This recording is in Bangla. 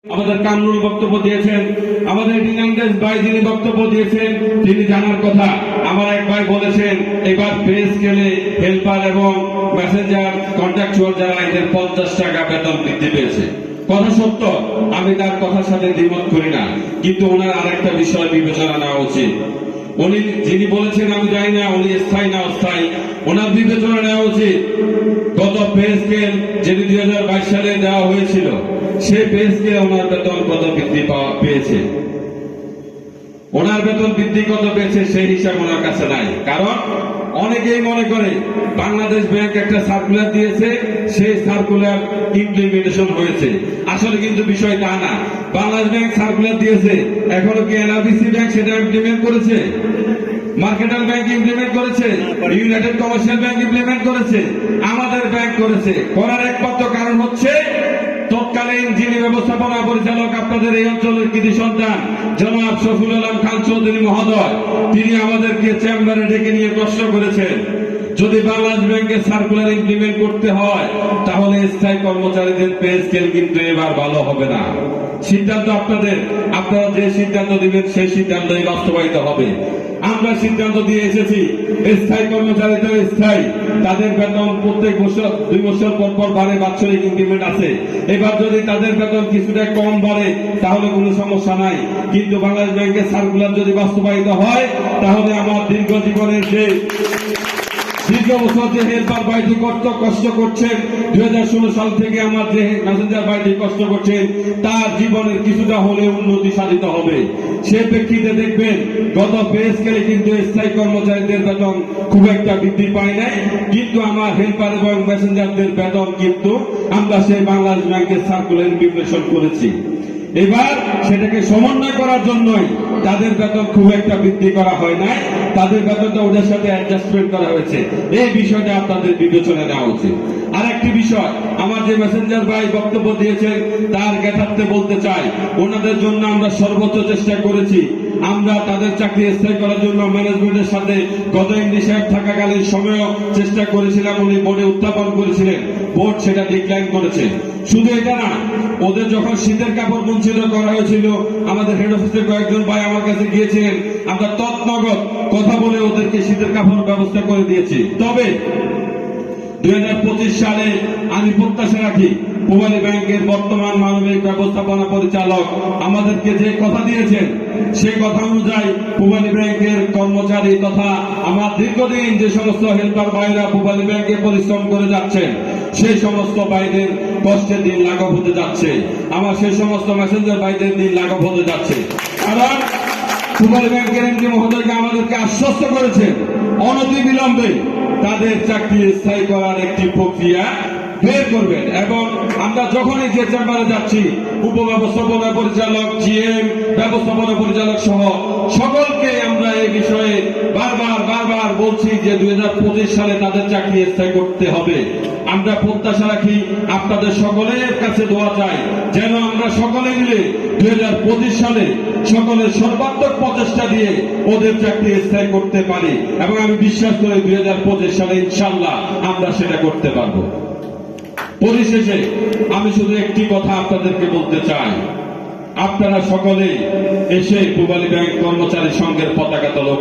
আমাদের কামরুল বক্তব্য দিয়েছেন, আমাদের ডিনান্দেশ ভাই যিনি বক্তব্য দিয়েছেন তিনি জানার কথা। আমার এক ভাই বলেছেন এবার পে স্কেলে হেল্পার এবং মেসেঞ্জার কন্ট্রাকচুয়াল যারা এদের 50 টাকা বেতন বৃদ্ধি পেয়েছে। কথা সত্য, আমি তার কথার সাথে দ্বিমত করি না, কিন্তু ওনার আরেকটা বিষয় বিবেচনা নেওয়া উচিত। উনি যিনি বলেছেন আমি জানি না উনি স্থায়ী না অস্থায়ী, ওনার বিবেচনা নেওয়া উচিত। গত পে স্কেল যেটি 2022 সালে দেওয়া হয়েছিল সে পে স্কেলে ওনার বেতন কত বৃদ্ধি পেয়েছে, ওনার বেতন বৃদ্ধি কত পেয়েছে সেই হিসাব ওনার কাছে নাই। কারণ অনেকেই মনে করে বাংলাদেশ ব্যাংক একটা সার্কুলার দিয়েছে, সেই সার্কুলার ইমপ্লিমেন্টেশন হয়েছে। আসলে কিন্তু বিষয় তা না। বাংলাদেশ ব্যাংক সার্কুলার দিয়েছে, এখনো কি এনআরবিসি ব্যাংক সেটা ইমপ্লিমেন্ট করেছে? মার্কেটাল ব্যাংক ইমপ্লিমেন্ট করেছে? ইউনাইটেড কমার্শিয়াল ব্যাংক ইমপ্লিমেন্ট করেছে? আমাদের ব্যাংক করেছে। করার একমাত্র কারণ হচ্ছে তৎকালীন যিনি ব্যবস্থাপনা পরিচালক আপনাদের এই অঞ্চলের কৃতি সন্তান জনাব শফিউল আলম খান চৌধুরী মহোদয়, তিনি আমাদেরকে চেম্বারে ডেকে নিয়ে প্রশ্ন করেছেন যদি বাংলাদেশ ব্যাংকের সার্কুলার ইমপ্লিমেন্ট করতে হয় তাহলে স্থায়ী কর্মচারীদের পে স্কেল কিন্তু এবার ভালো হবে না। সিদ্ধান্ত আপনাদের, আপনারা যে সিদ্ধান্ত দিবেন সেই সিদ্ধান্তই বাস্তবায়িত হবে। আমরা সিদ্ধান্ত দিয়ে এসেছি স্থায়ী কর্মচারীদের স্থায়ী, তাদের বেতন প্রত্যেক বছর 2 বছর পর পর বাড়ে, বাৎসরিক ইনক্রিমেন্ট আছে। এবার যদি তাদের বেতন কিছুটা কম বাড়ে তাহলে কোনো সমস্যা নাই, কিন্তু বাংলাদেশ ব্যাংকের সার্কুলার যদি বাস্তবায়িত হয় তাহলে আমার দীর্ঘ জীবনের যে দীর্ঘ বছর যে হেল্পার ভাইটি কষ্ট করছেন, 2016 সাল থেকে আমার যে মেসেঞ্জার ভাইটি কষ্ট করছেন, তার জীবনের কিছুটা হলে উন্নতি সাধিত হবে। সে প্রেক্ষিতে দেখবেন গত পে স্কেলে কিন্তু স্থায়ী কর্মচারীদের বেতন খুব একটা বৃদ্ধি পায় নাই, কিন্তু আমার হেল্পার এবং মেসেঞ্জারদের বেতন কিন্তু আমরা সেই বাংলাদেশ ব্যাংকের সার্কুলার ইমপ্লিমেন্টেশন করেছি। এবার সেটাকে সমন্বয় করার জন্যই তাদের বেতন খুব একটা বৃদ্ধি করা হয় নাই, তাদের বেতনটা ওদের সাথে অ্যাডজাস্টমেন্ট করা হয়েছে। এই বিষয়টা আপনাদের বিবেচনা নেওয়া উচিত। আর একটি বিষয়, আমার যে মেসেঞ্জার ভাই বক্তব্য দিয়েছেন তার জ্ঞাতার্থে বলতে চাই, ওনাদের জন্য আমরা সর্বোচ্চ চেষ্টা করেছি। আমরা তাদের চাকরি স্থায়ী করার জন্য ম্যানেজমেন্টের সাথে গত এমডি সাহেব থাকাকালীন সময়ও চেষ্টা করেছিলাম, উনি বোর্ডে উত্থাপন করেছিলেন, বোর্ড সেটা ডিক্লাইন করেছে। শুধু এটা না, ওদের যখন শীতের কাপড় বঞ্চিত করা হয়েছিল আমাদের হেড অফিসের কয়েকজন ভাই আমার কাছে গিয়েছিলেন, আমরা তৎনগদ কথা বলে ওদেরকে শীতের কাপড় ব্যবস্থা করে দিয়েছি। তবে 2025 সালে আমি প্রত্যাশা রাখি পূবালী ব্যাংকের বর্তমান মানবিক ব্যবস্থাপনা পরিচালক আমাদেরকে যে কথা দিয়েছেন সেই কথা অনুযায়ী পূবালী ব্যাংকের কর্মচারী তথা আমার দীর্ঘদিন যে সমস্ত হেল্পার ভাইরা পূবালী ব্যাংকে পরিশ্রম করে যাচ্ছেন সেই সমস্ত ভাইদের কষ্টের দিন লাঘব হতে যাচ্ছে, আমার সেই সমস্ত মেসেঞ্জার ভাইদের দিন লাঘব হতে যাচ্ছে। কারণ পূবালী ব্যাংকের এমডি মহোদয়কে আমাদেরকে আশ্বস্ত করেছেন অনতিবিলম্বে তাদের চাকরি স্থায়ী করার একটি প্রক্রিয়া বের করবেন। এবং আমরা যখনই যে চেম্বারে যাচ্ছি উপব্যবস্থাপনা পরিচালক, জিএম, ব্যবস্থাপনা পরিচালক সহ সকলকে আমরা এই বিষয়ে বারবার বলছি যে 2025 সালে তাদের চাকরি স্থায়ী করতে হবে। আমরা প্রত্যাশা রাখি আপনাদের সকলের কাছে দোয়া চাই যেন আমরা সকলে মিলে 2025 সালে সকলের সর্বাত্মক প্রচেষ্টা দিয়ে ওদের চাকরি স্থায়ী করতে পারি, এবং আমি বিশ্বাস করি 2025 সালে ইনশাআল্লাহ আমরা সেটা করতে পারবো। পরিশেষে আমি শুধু একটি কথা আপনাদেরকে বলতে চাই, আপনারা সকলে এসে পূবালী ব্যাংক কর্মচারী সংঘের পতাকা তোলো।